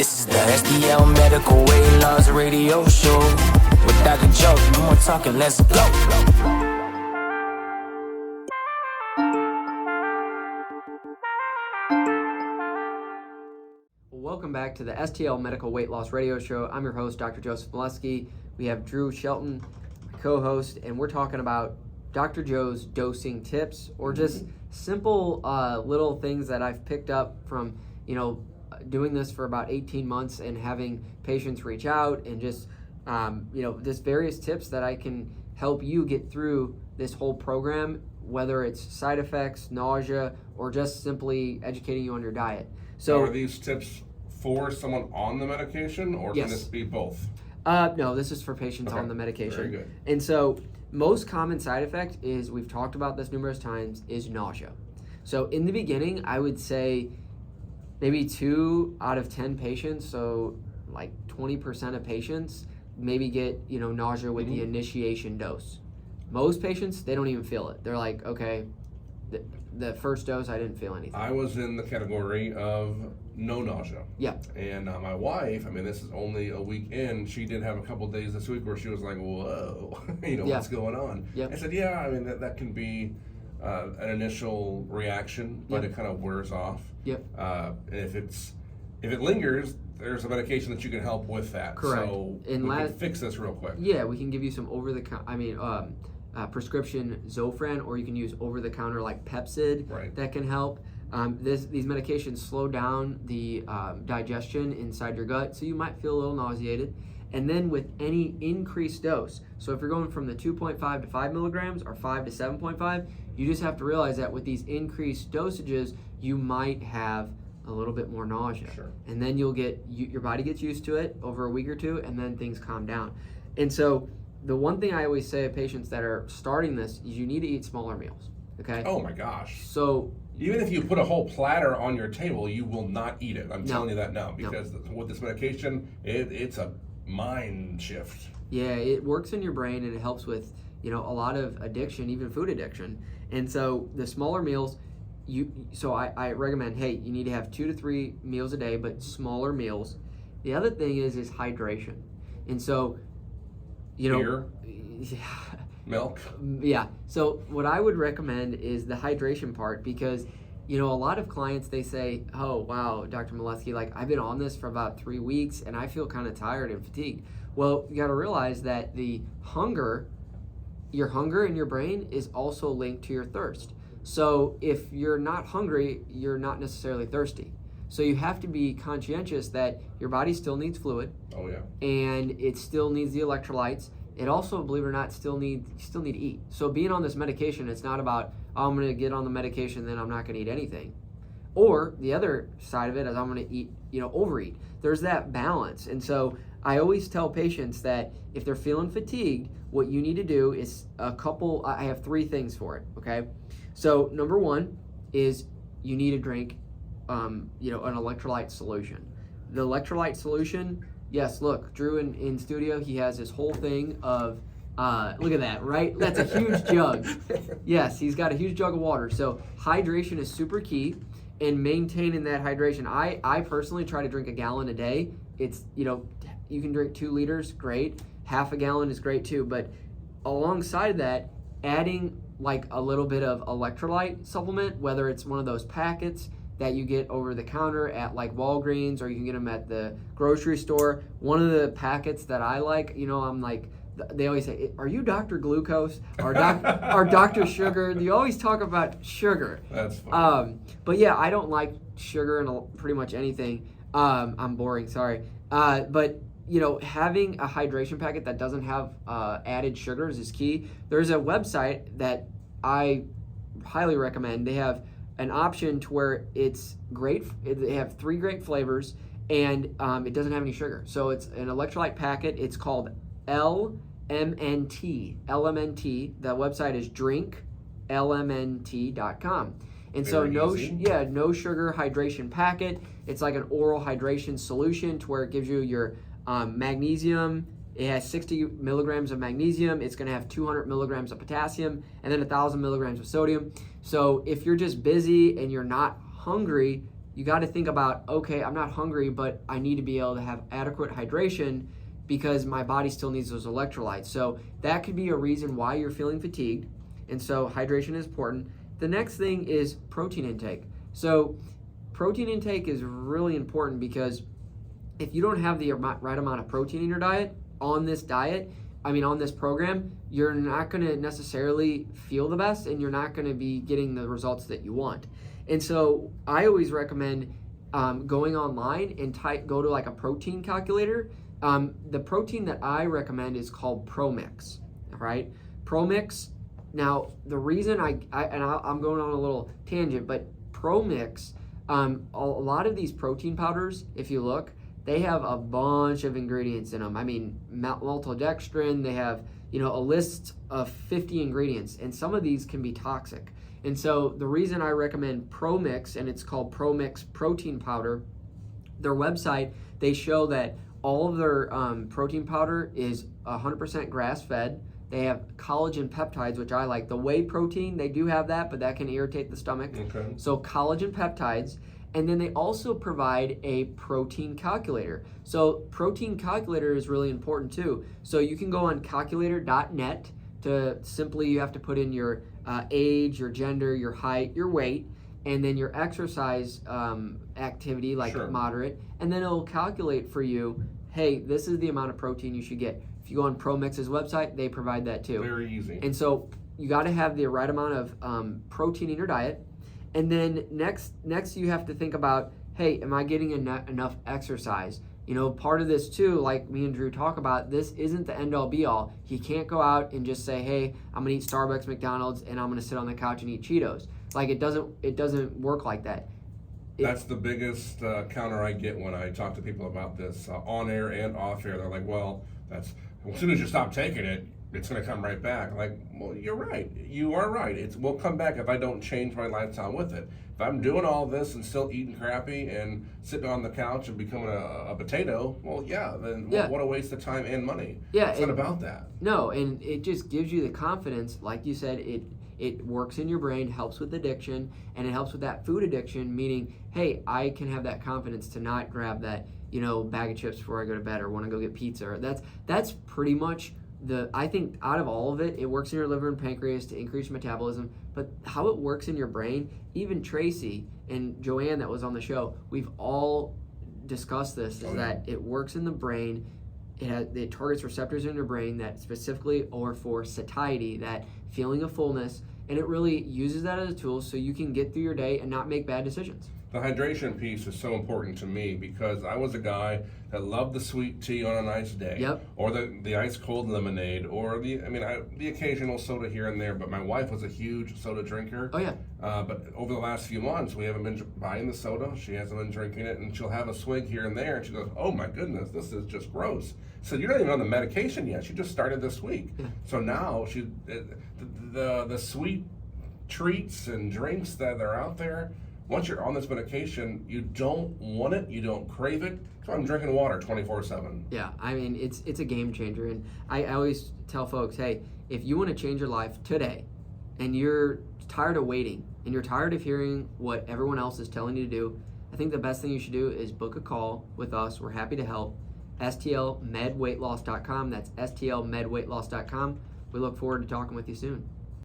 This is the STL Medical Weight Loss radio show. With Dr. Joe, no more talking, let's go. Welcome back to the STL Medical Weight Loss radio show. I'm your host, Dr. Joseph Molesky. We have Drew Shelton, my co-host, and we're talking about Dr. Joe's dosing tips, or just simple little things that I've picked up from, doing this for about 18 months and having patients reach out, and just, just various tips that I can help you get through this whole program, whether it's side effects, nausea, or just simply educating you on your diet. So are these tips for someone on the medication, or Yes. can this be both? No, this is for patients on the medication. Very good. And so most common side effect is, we've talked about this numerous times, is nausea. So in the beginning, I would say maybe 2 out of 10 patients, so like 20% of patients maybe get, nausea with the initiation dose. Most patients, they don't even feel it. They're like, okay, the first dose, I didn't feel anything. I was in the category of no nausea. Yeah. And my wife, this is only a week in, she did have a couple days this week where she was like, whoa, what's going on? Yep. I said, that can be an initial reaction, but it kind of wears off. Yep. And if it lingers, there's a medication that you can help with that. Correct. So And we can fix this real quick. Yeah, we can give you some prescription Zofran, or you can use over-the-counter like Pepcid. Right. That can help. These medications slow down the digestion inside your gut, so you might feel a little nauseated. And then with any increased dose, so if you're going from the 2.5 to 5 milligrams or 5 to 7.5, you just have to realize that with these increased dosages, you might have a little bit more nausea. Sure. And then you'll get, your body gets used to it over a week or two, and then things calm down. And so the one thing I always say to patients that are starting this is you need to eat smaller meals, okay? Oh my gosh. So even if you put a whole platter on your table, you will not eat it. I'm telling you that now, because with this medication, it's a mind shift. Yeah, it works in your brain, and it helps with, a lot of addiction, even food addiction. And so the smaller meals, I recommend, hey, you need to have 2 to 3 meals a day, but smaller meals. The other thing is hydration. And so, Beer, milk. Yeah. So what I would recommend is the hydration part, because, a lot of clients, they say, oh, wow, Dr. Molesky, I've been on this for about 3 weeks and I feel kind of tired and fatigued. Well, you got to realize that your hunger in your brain is also linked to your thirst. So if you're not hungry, you're not necessarily thirsty. So you have to be conscientious that your body still needs fluid. Oh yeah. And it still needs the electrolytes. It also, believe it or not, still need to eat. So being on this medication, it's not about, oh, I'm going to get on the medication, then I'm not going to eat anything. Or the other side of it is I'm going to eat, overeat. There's that balance. And so I always tell patients that if they're feeling fatigued, what you need to do is I have 3 things for it, okay? So number 1 is you need to drink, an electrolyte solution. The electrolyte solution, yes, look, Drew in studio, he has this whole thing of, look at that, right? That's a huge jug. Yes, he's got a huge jug of water. So hydration is super key, and maintaining that hydration. I personally try to drink 1 gallon a day. It's, you can drink 2 liters, great. Half a gallon is great too, but alongside that, adding a little bit of electrolyte supplement, whether it's one of those packets that you get over the counter at Walgreens, or you can get them at the grocery store. One of the packets that I like, I'm like, they always say, are you Dr. Glucose or Dr. Sugar? You always talk about sugar. That's funny. But yeah, I don't like sugar in pretty much anything. I'm boring, sorry. But having a hydration packet that doesn't have added sugars is key. There's a website that I highly recommend. They have an option to where it's great. They have 3 great flavors, and it doesn't have any sugar. So it's an electrolyte packet. It's called LMNT. LMNT. The website is drinklmnt.com. And so no sugar hydration packet. It's like an oral hydration solution to where it gives you your magnesium. It has 60 milligrams of magnesium. It's going to have 200 milligrams of potassium, and then 1,000 milligrams of sodium. So if you're just busy and you're not hungry, you got to think about, okay, I'm not hungry, but I need to be able to have adequate hydration because my body still needs those electrolytes. So that could be a reason why you're feeling fatigued. And so hydration is important. The next thing is protein intake. So protein intake is really important because if you don't have the right amount of protein in your diet, on this program, you're not going to necessarily feel the best and you're not going to be getting the results that you want. And so I always recommend going online and go to like a protein calculator. The protein that I recommend is called ProMix, right? ProMix. Now, the reason I'm going on a little tangent, but ProMix, a lot of these protein powders, if you look, they have a bunch of ingredients in them. I mean, maltodextrin, they have, a list of 50 ingredients, and some of these can be toxic. And so the reason I recommend ProMix, and it's called ProMix Protein Powder, their website, they show that all of their protein powder is 100% grass-fed. They have collagen peptides, which I like. The whey protein, they do have that, but that can irritate the stomach. Okay. So collagen peptides. And then they also provide a protein calculator. So protein calculator is really important too. So you can go on calculator.net to simply, you have to put in your age, your gender, your height, your weight, and then your exercise activity, like moderate. And then it'll calculate for you, hey, this is the amount of protein you should get. If you go on ProMix's website, they provide that too. Very easy. And so you got to have the right amount of protein in your diet. And then next you have to think about, hey, am I getting enough exercise? Part of this too, like me and Drew talk about, this isn't the end all be all. He can't go out and just say, hey, I'm gonna eat Starbucks, McDonald's, and I'm gonna sit on the couch and eat Cheetos. Like it doesn't work like that. That's the biggest counter I get when I talk to people about this on air and off air. They're like, well, as soon as you stop taking it, it's going to come right back. Like, well, you're right. You are right. It will come back if I don't change my lifestyle with it. If I'm doing all this and still eating crappy and sitting on the couch and becoming a potato, well, then what a waste of time and money. Yeah, it's not about that. No, and it just gives you the confidence. Like you said, it works in your brain, helps with addiction, and it helps with that food addiction, meaning, hey, I can have that confidence to not grab that, bag of chips before I go to bed or want to go get pizza. Or that's pretty much I think out of all of it, it works in your liver and pancreas to increase metabolism, but how it works in your brain, even Tracy and Joanne that was on the show, we've all discussed this, is that it works in the brain. It targets receptors in your brain that specifically are for satiety, that feeling of fullness, and it really uses that as a tool so you can get through your day and not make bad decisions. The hydration piece is so important to me because I was a guy that loved the sweet tea on a nice day, or the ice cold lemonade, or the occasional soda here and there. But my wife was a huge soda drinker. Oh yeah. But over the last few months, we haven't been buying the soda. She hasn't been drinking it, and she'll have a swig here and there, and she goes, "Oh my goodness, this is just gross." So you're not even on the medication yet. She just started this week. Yeah. So now the sweet treats and drinks that are out there. Once you're on this medication, you don't want it, you don't crave it. So I'm drinking water 24/7. Yeah, it's a game changer, and I always tell folks, hey, if you want to change your life today, and you're tired of waiting, and you're tired of hearing what everyone else is telling you to do, I think the best thing you should do is book a call with us. We're happy to help. STLMedWeightLoss.com. That's STLMedWeightLoss.com. We look forward to talking with you soon.